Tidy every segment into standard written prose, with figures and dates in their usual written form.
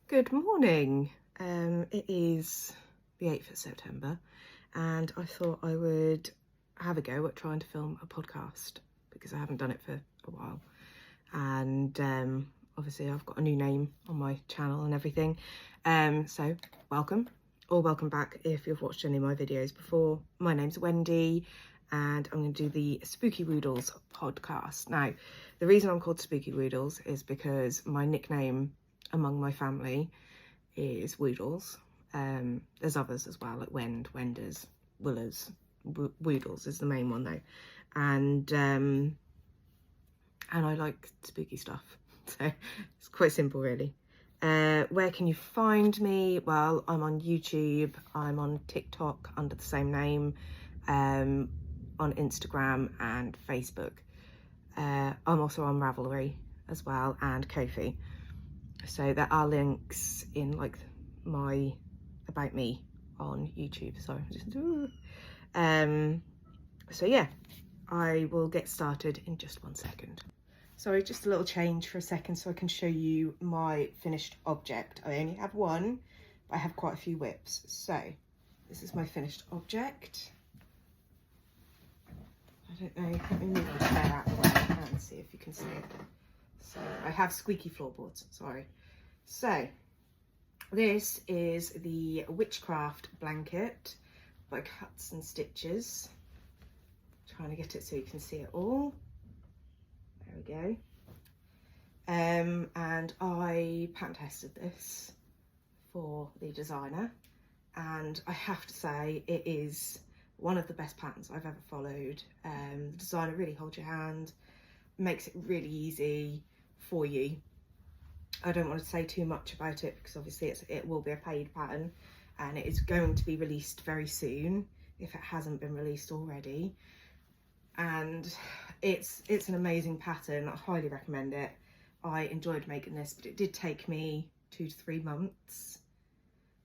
Good morning. It is the 8th of September and I thought I would have a go at trying to film a podcast because I haven't done it for a while, and obviously I've got a new name on my channel and everything, so welcome or welcome back if you've watched any of my videos before. My name's Wendy and I'm going to do the Spookywoodles podcast. Now, the reason I'm called Spookywoodles is because my nickname among my family is Woodles. There's others as well, like Wenders, Willers. Woodles is the main one though, and I like spooky stuff, so it's quite simple really. Where can you find me? Well, I'm on YouTube, I'm on TikTok under the same name, on Instagram and Facebook. I'm also on Ravelry as well and Ko-fi. So there are links in like my about me on YouTube. So so yeah, I will get started in just 1 second. Sorry, just a little change for a second so I can show you my finished object. I only have one, but I have quite a few whips. So this is my finished object. I don't know, let me move the chair out of the way and see if you can see it. So I have squeaky floorboards, sorry. So this is the Witchcraft blanket by Cuts and Stitches. Trying to get it so you can see it all. There we go. And I pattern tested this for the designer, and I have to say it is one of the best patterns I've ever followed. The designer really holds your hand, makes it really easy for you. I don't want to say too much about it because obviously it will be a paid pattern and it is going to be released very soon if it hasn't been released already. And it's an amazing pattern. I highly recommend it. I enjoyed making this, but it did take me 2 to 3 months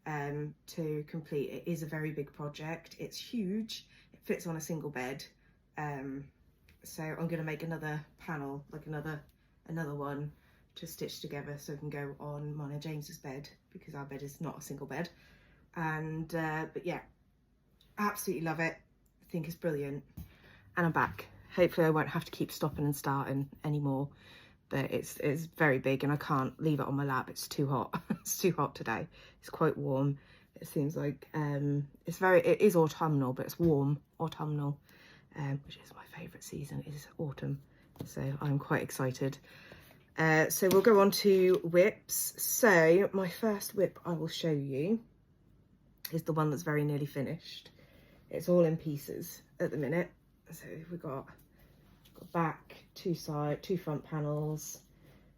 to complete. It is a very big project. It's huge. It fits on a single bed. So I'm going to make another panel, like another one to stitch together so it can go on mine and James's bed because our bed is not a single bed. And but yeah, absolutely love it. I think it's brilliant. And I'm back. Hopefully I won't have to keep stopping and starting anymore, but it's very big and I can't leave it on my lap. It's too hot. It's too hot today. It's quite warm. It seems like it is autumnal, but it's warm autumnal, which is my favourite season, is autumn. So I'm quite excited. So we'll go on to whips. So my first whip I will show you is the one that's very nearly finished. It's all in pieces at the minute. So we've got back, two front panels,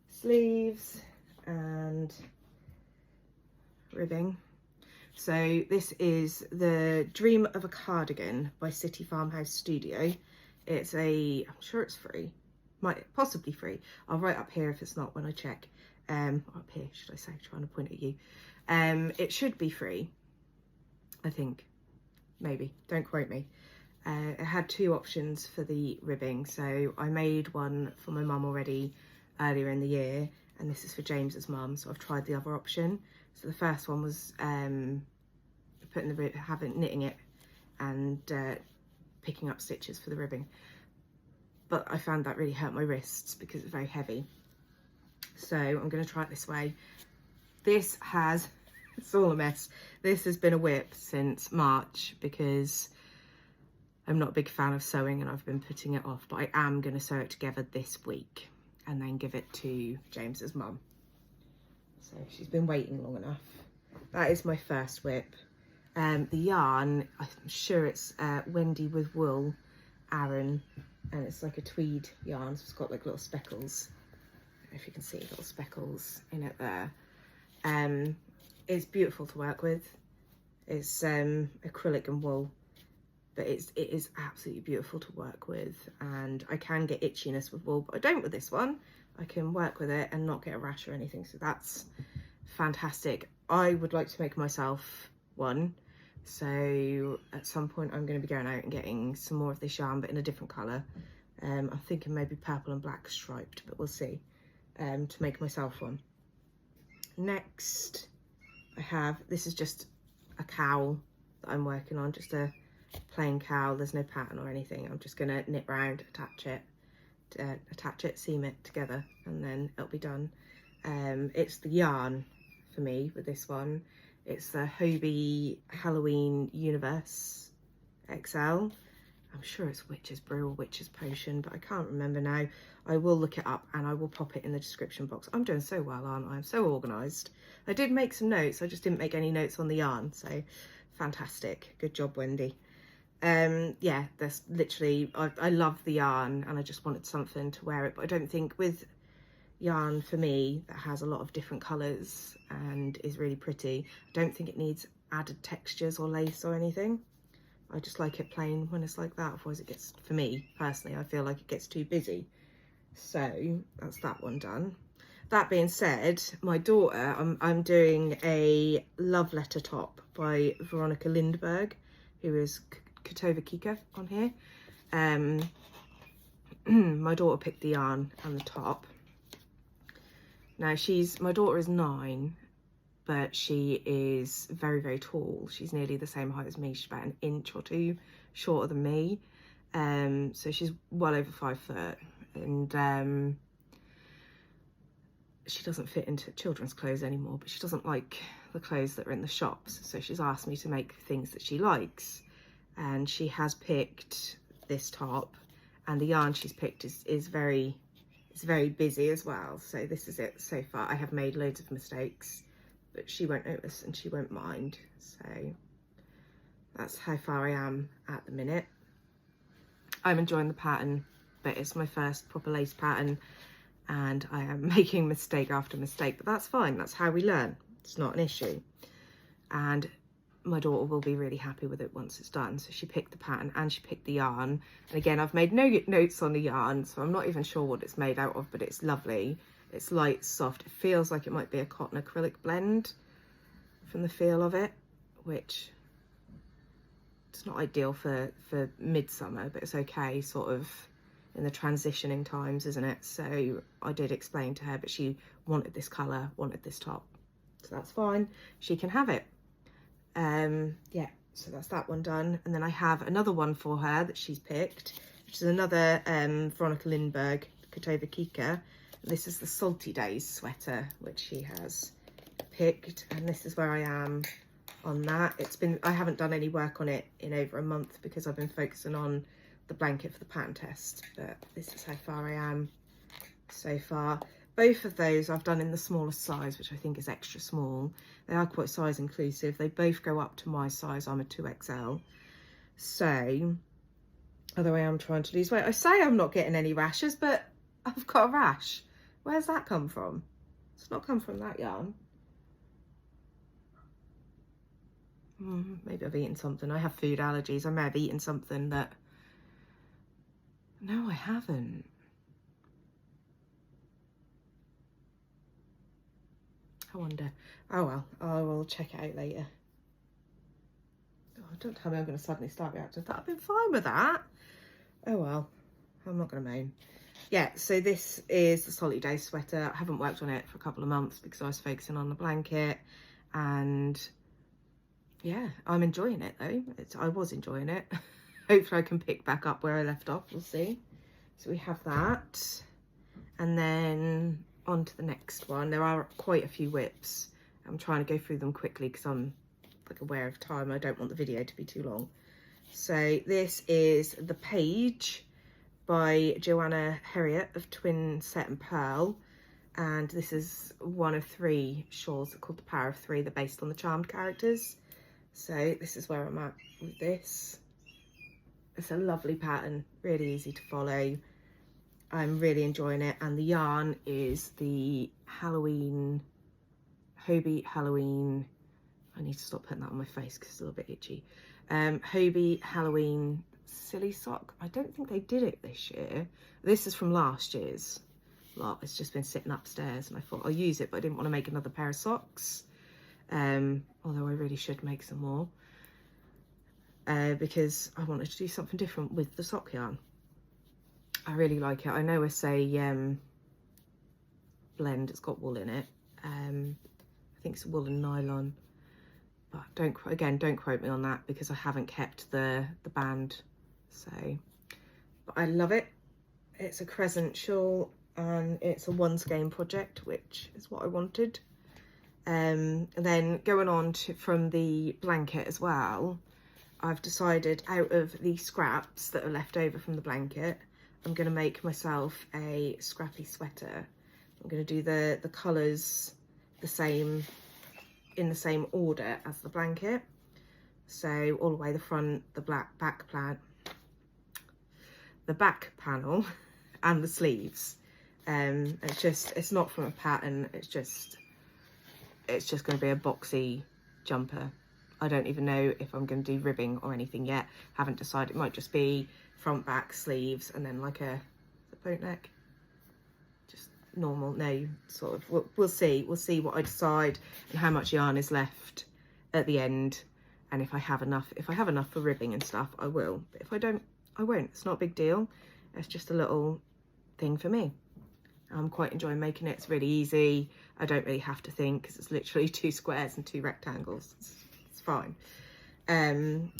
sleeves and ribbing. So this is the Dream of a Cardigan by City Farmhouse Studio. It's I'm sure it's free. Might possibly free. I'll write up here if it's not when I check. Up here should I say, trying to point at you. It should be free, I think, maybe, don't quote me. It had 2 options for the ribbing, so I made one for my mum already earlier in the year, and this is for James's mum, so I've tried the other option. So the first one was putting knitting it and picking up stitches for the ribbing. But I found that really hurt my wrists because it's very heavy. So I'm going to try it this way. It's all a mess. This has been a whip since March because I'm not a big fan of sewing and I've been putting it off, but I am going to sew it together this week and then give it to James's mum. So she's been waiting long enough. That is my first whip. The yarn, I'm sure it's Wendy with Wool, Aran. And it's like a tweed yarn, so it's got like little speckles. I don't know if you can see little speckles in it there. It's beautiful to work with. It's acrylic and wool, but it is absolutely beautiful to work with. And I can get itchiness with wool, but I don't with this one. I can work with it and not get a rash or anything, so that's fantastic. I would like to make myself one. So at some point I'm going to be going out and getting some more of this yarn, but in a different colour. I'm thinking maybe purple and black striped, but we'll see, to make myself one. next I have, this is just a cowl that I'm working on, just a plain cowl. There's no pattern or anything. I'm just gonna knit round, attach it, seam it together, and then it'll be done. It's the yarn for me with this one. It's the Hobie Halloween Universe XL. I'm sure it's Witch's Brew or Witch's Potion, but I can't remember now. I will look it up and I will pop it in the description box. I'm doing so well, aren't I? I'm so organised. I did make some notes, I just didn't make any notes on the yarn, so fantastic. Good job, Wendy. Yeah, that's literally, I love the yarn and I just wanted something to wear it, but I don't think with yarn for me that has a lot of different colours and is really pretty, I don't think it needs added textures or lace or anything. I just like it plain when it's like that, otherwise it gets, for me personally, I feel like it gets too busy. So that's that one done. That being said, my daughter, I'm doing a love letter top by Veronika Lindberg, who is Kutovakika on here. My daughter picked the yarn and the top. Now my daughter is 9, but she is very, very tall. She's nearly the same height as me. She's about an inch or 2 shorter than me. So she's well over 5 foot, and she doesn't fit into children's clothes anymore, but she doesn't like the clothes that are in the shops. So she's asked me to make things that she likes. And she has picked this top, and the yarn she's picked is very busy as well. So this is it so far. I have made loads of mistakes, but she won't notice and she won't mind. So that's how far I am at the minute. I'm enjoying the pattern, but it's my first proper lace pattern and I am making mistake after mistake, but that's fine. That's how we learn. It's not an issue. And my daughter will be really happy with it once it's done. So she picked the pattern and she picked the yarn. And again, I've made no notes on the yarn, so I'm not even sure what it's made out of, but it's lovely. It's light, soft. It feels like it might be a cotton acrylic blend from the feel of it, which it's not ideal for midsummer, but it's okay sort of in the transitioning times, isn't it? So I did explain to her, but she wanted this colour, wanted this top. So that's fine. She can have it. Yeah, so that's that one done. And then I have another one for her that she's picked, which is another Veronika Lindberg Kutovakika. This is the Salty Days sweater, which she has picked, and this is where I am on that. I haven't done any work on it in over a month because I've been focusing on the blanket for the pattern test, but this is how far I am so far. Both of those I've done in the smallest size, which I think is extra small. They are quite size inclusive. They both go up to my size. I'm a 2XL. So, although I am trying to lose weight, I say I'm not getting any rashes, but I've got a rash. Where's that come from? It's not come from that yarn. Maybe I've eaten something. I have food allergies. I may have eaten something that... No, I haven't. I wonder. Oh well, I will check it out later. Oh, don't tell me I'm going to suddenly start reacting to that. I've been fine with that. Oh well, I'm not going to moan. Yeah, so this is the Salty Days sweater. I haven't worked on it for a couple of months because I was focusing on the blanket, and yeah, I'm enjoying it though. I was enjoying it. Hopefully I can pick back up where I left off. We'll see. So we have that, and then on to the next one. There are quite a few whips. I'm trying to go through them quickly because I'm like aware of time. I don't want the video to be too long. So this is the Paige by Joanna Herriot of Twinset and Purl, and this is one of 3 shawls called the Power of 3. They're based on the Charmed characters. So this is where I'm at with this. It's a lovely pattern, really easy to follow. I'm really enjoying it, and the yarn is the Hobie Halloween. I need to stop putting that on my face because it's a little bit itchy. Hobie Halloween Silly Sock. I don't think they did it this year. This is from last year's lot. It's just been sitting upstairs, and I thought I'll use it, but I didn't want to make another pair of socks. Although I really should make some more. Because I wanted to do something different with the sock yarn. I really like it. I know it's a blend, it's got wool in it. think it's wool and nylon, but don't quote me on that because I haven't kept the band. So, but I love it. It's a crescent shawl and it's a one skein project, which is what I wanted. And then going on from the blanket as well, I've decided out of the scraps that are left over from the blanket, I'm going to make myself a scrappy sweater. I'm going to do the colours the same, in the same order as the blanket. So all the way the front, the back panel and the sleeves. It's not from a pattern, it's just going to be a boxy jumper. I don't even know if I'm going to do ribbing or anything yet. Haven't decided. It might just be front, back, sleeves, and then like a boat neck. Just normal. No, sort of. We'll see. We'll see what I decide and how much yarn is left at the end, and if I have enough. If I have enough for ribbing and stuff, I will. But if I don't, I won't. It's not a big deal. It's just a little thing for me. I'm quite enjoying making it. It's really easy. I don't really have to think because it's literally 2 squares and 2 rectangles. It's fine. Then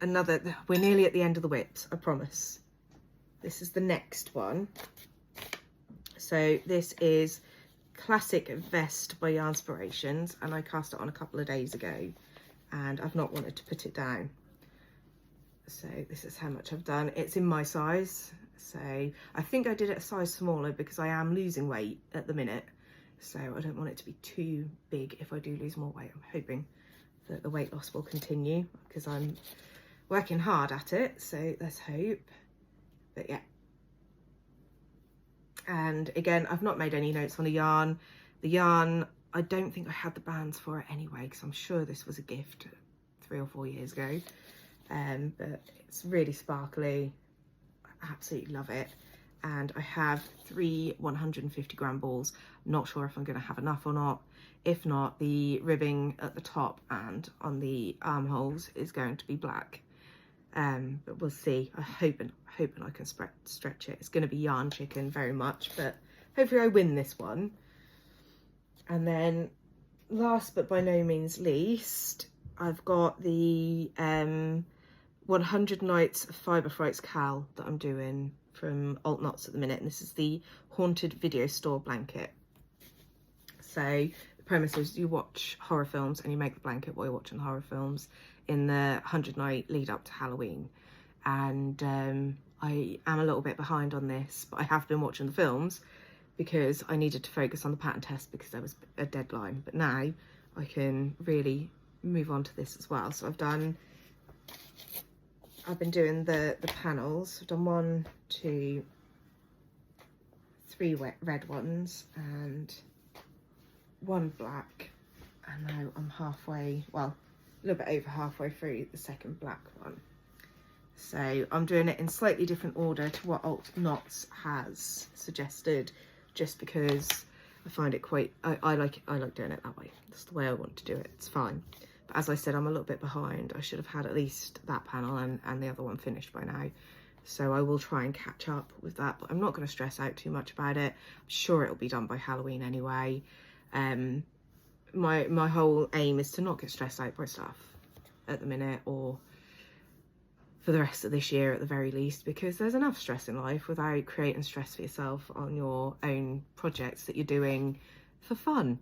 we're nearly at the end of the whips, I promise. This is the next one. So this is Classic Vest by Yarnspirations, and I cast it on a couple of days ago and I've not wanted to put it down. So this is how much I've done. It's in my size. So I think I did it a size smaller because I am losing weight at the minute. So I don't want it to be too big if I do lose more weight. I'm hoping that the weight loss will continue because I'm working hard at it. So let's hope. But yeah. And again, I've not made any notes on the yarn. The yarn, I don't think I had the bands for it anyway because I'm sure this was a gift 3 or 4 years ago. But it's really sparkly. Absolutely love it. And I have 3 150-gram balls. Not sure if I'm going to have enough or not. If not, the ribbing at the top and on the armholes is going to be black. But we'll see. I'm hoping I can stretch it. It's going to be yarn chicken very much, but hopefully I win this one. And then last but by no means least, I've got the 100 Nights of Fibre Frights Cal that I'm doing from Alt Knots at the minute, and this is the Haunted Video Store blanket. So the premise is you watch horror films and you make the blanket while you're watching the horror films in the 100 night lead up to Halloween. And I am a little bit behind on this, but I have been watching the films because I needed to focus on the pattern test because there was a deadline. But now I can really move on to this as well. So I've been doing the panels. I've done 1, 2, 3 red ones and 1 black, and now I'm halfway, well, a little bit over halfway through the second black one. So I'm doing it in slightly different order to what Alt Knots has suggested, just because I find it quite, I like doing it that way. That's the way I want to do it. It's fine. But as I said, I'm a little bit behind. I should have had at least that panel and the other one finished by now. So I will try and catch up with that, but I'm not going to stress out too much about it. I'm sure it'll be done by Halloween anyway. My whole aim is to not get stressed out by stuff at the minute, or for the rest of this year at the very least, because there's enough stress in life without creating stress for yourself on your own projects that you're doing for fun,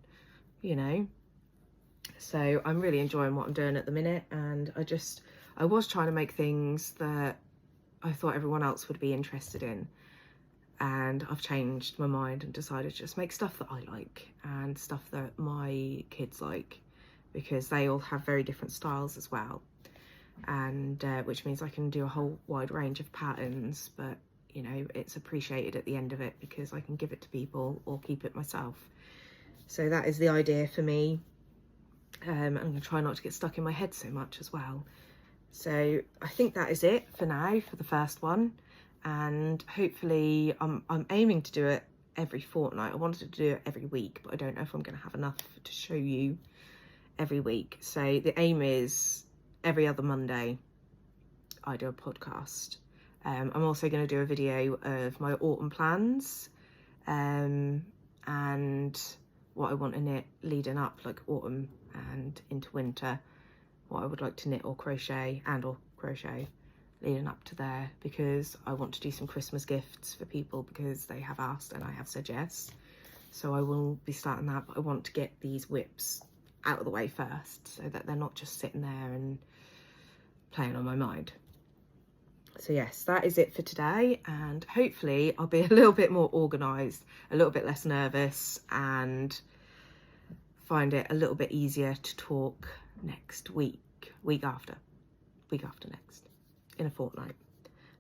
you know. So I'm really enjoying what I'm doing at the minute, and I was trying to make things that I thought everyone else would be interested in, and I've changed my mind and decided to just make stuff that I like and stuff that my kids like, because they all have very different styles as well, and which means I can do a whole wide range of patterns, but you know, it's appreciated at the end of it because I can give it to people or keep it myself. So that is the idea for me. I'm going to try not to get stuck in my head so much as well. So I think that is it for now for the first one, and hopefully I'm aiming to do it every fortnight. I wanted to do it every week, but I don't know if I'm going to have enough to show you every week. So the aim is every other Monday I do a podcast. I'm also going to do a video of my autumn plans, and what I want to knit leading up, like autumn and into winter, what I would like to knit or crochet leading up to there, because I want to do some Christmas gifts for people because they have asked and I have said yes. So I will be starting that, but I want to get these whips out of the way first so that they're not just sitting there and playing on my mind. So yes, that is it for today, and hopefully I'll be a little bit more organised, a little bit less nervous, and find it a little bit easier to talk next week after next, in a fortnight.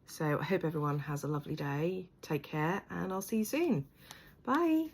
So I hope everyone has a lovely day. Take care, and I'll see you soon. Bye.